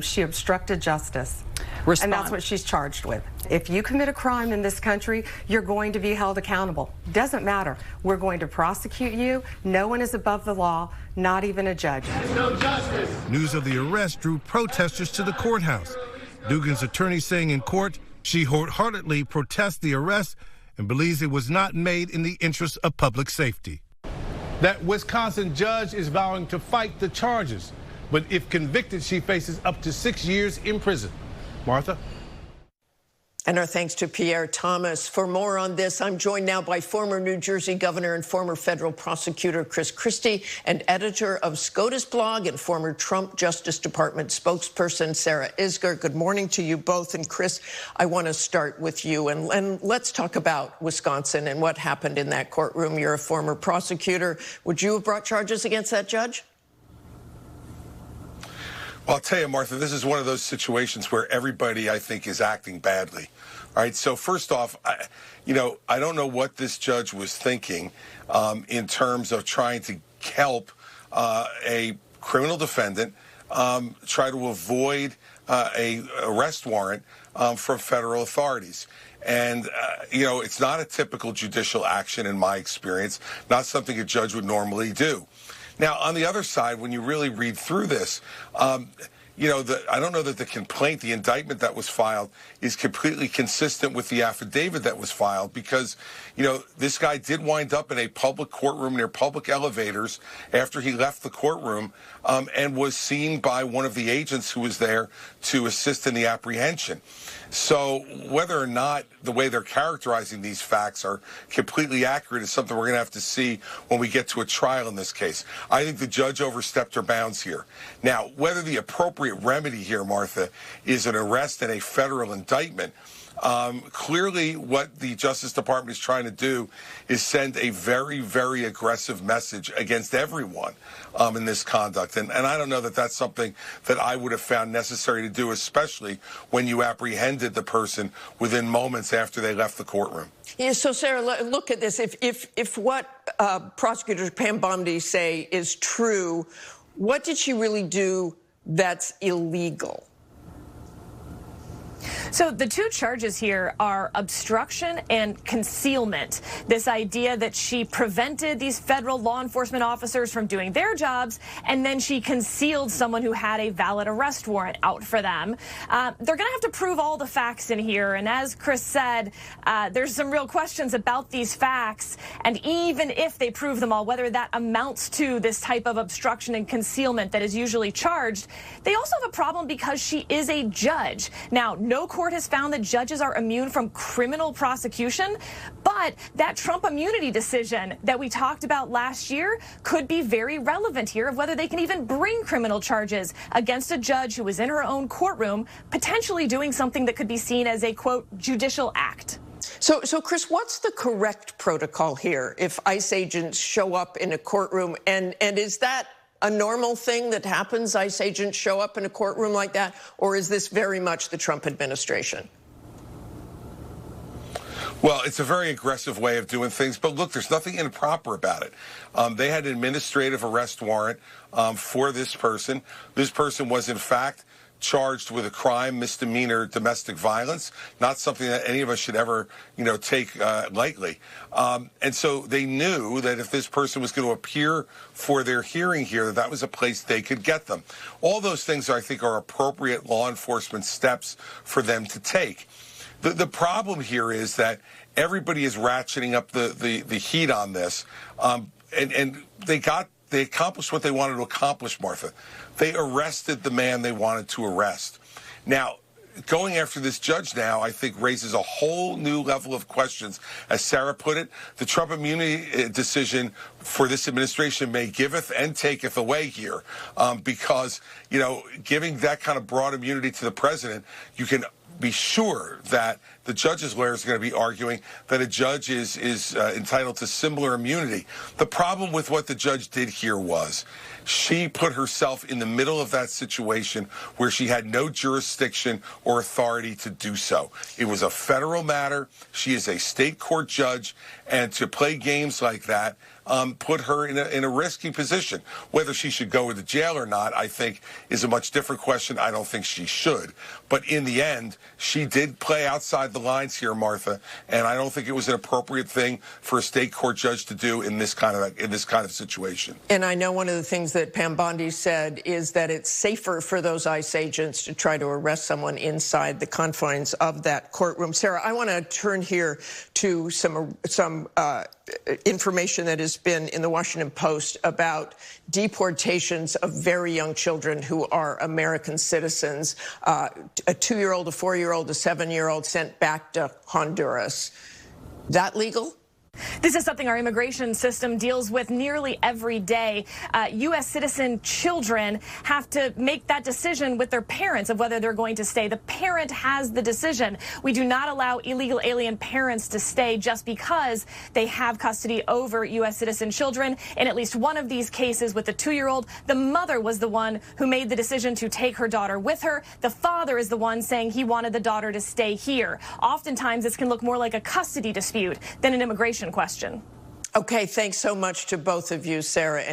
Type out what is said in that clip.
She obstructed justice. Respond. And that's what she's charged with. If you commit a crime in this country, you're going to be held accountable. Doesn't matter. We're going to prosecute you. No one is above the law, not even a judge. No justice. News of the arrest drew protesters to the courthouse. Dugan's attorney saying in court she wholeheartedly protests the arrest and believes it was not made in the interest of public safety. That Wisconsin judge is vowing to fight the charges. But if convicted, she faces up to 6 years in prison. Martha? And our thanks to Pierre Thomas. For more on this, I'm joined now by former New Jersey governor and former federal prosecutor Christie and editor of SCOTUS blog and former Trump Justice Department spokesperson Sarah Isgur. Good morning to you both. And Chris, I want to start with you. And let's talk about Wisconsin and what happened in that courtroom. You're a former prosecutor. Would you have brought charges against that judge? Well, I'll tell you, Martha, this is one of those situations where everybody, I think, is acting badly. All right, so first off, I don't know what this judge was thinking in terms of trying to help a criminal defendant try to avoid a arrest warrant from federal authorities. And, it's not a typical judicial action in my experience, not something a judge would normally do. Now, on the other side, when you really read through this, I don't know that the complaint, the indictment that was filed, is completely consistent with the affidavit that was filed because, this guy did wind up in a public courtroom near public elevators after he left the courtroom and was seen by one of the agents who was there to assist in the apprehension. So whether or not the way they're characterizing these facts are completely accurate is something we're going to have to see when we get to a trial in this case. I think the judge overstepped her bounds here. Now, whether the appropriate remedy here, Martha, is an arrest and a federal indictment, clearly what the Justice Department is trying to do is send a very, very aggressive message against everyone in this conduct. And I don't know that that's something that I would have found necessary to do, especially when you apprehended the person within moments after they left the courtroom. Yeah, so, Sarah, look at this. If what Prosecutor Pam Bondi say is true, what did she really do that's illegal? So the two charges here are obstruction and concealment. This idea that she prevented these federal law enforcement officers from doing their jobs, and then she concealed someone who had a valid arrest warrant out for them. They're going to have to prove all the facts in here. And as Chris said, there's some real questions about these facts. And even if they prove them all, whether that amounts to this type of obstruction and concealment that is usually charged, they also have a problem because she is a judge. Now, no court has found that judges are immune from criminal prosecution, but that Trump immunity decision that we talked about last year could be very relevant here of whether they can even bring criminal charges against a judge who was in her own courtroom, potentially doing something that could be seen as a, quote, judicial act. So, Chris, what's the correct protocol here if ICE agents show up in a courtroom, and is that a normal thing that happens? ICE agents show up in a courtroom like that, or is this very much the Trump administration? Well, it's a very aggressive way of doing things, but look, there's nothing improper about it. They had an administrative arrest warrant for this person. This person was, in fact, charged with a crime, misdemeanor, domestic violence, not something that any of us should ever, take lightly. And so they knew that if this person was going to appear for their hearing here, that was a place they could get them. All those things, I think, are appropriate law enforcement steps for them to take. The problem here is that everybody is ratcheting up the heat on this, and they accomplished what they wanted to accomplish, Martha. They arrested the man they wanted to arrest. Now, going after this judge now, I think, raises a whole new level of questions. As Sarah put it, the Trump immunity decision for this administration may giveth and taketh away here because, giving that kind of broad immunity to the president, you can be sure that the judge's lawyers are going to be arguing that a judge is entitled to similar immunity. The problem with what the judge did here was she put herself in the middle of that situation where she had no jurisdiction or authority to do so. It was a federal matter. She is a state court judge, and to play games like that, put her in a risky position. Whether she should go to jail or not, I think, is a much different question. I don't think she should. But in the end, she did play outside the lines here, Martha, and I don't think it was an appropriate thing for a state court judge to do in this kind of situation. And I know one of the things that Pam Bondi said is that it's safer for those ICE agents to try to arrest someone inside the confines of that courtroom. Sarah, I want to turn here to some information that has been in the Washington Post about deportations of very young children who are American citizens. A 2-year-old, a 4-year-old, a 7-year-old sent back to Honduras. That legal? This is something our immigration system deals with nearly every day. U.S. citizen children have to make that decision with their parents of whether they're going to stay. The parent has the decision. We do not allow illegal alien parents to stay just because they have custody over U.S. citizen children. In at least one of these cases with the 2-year-old, the mother was the one who made the decision to take her daughter with her. The father is the one saying he wanted the daughter to stay here. Oftentimes, this can look more like a custody dispute than an immigration question. Okay, thanks so much to both of you, Sarah and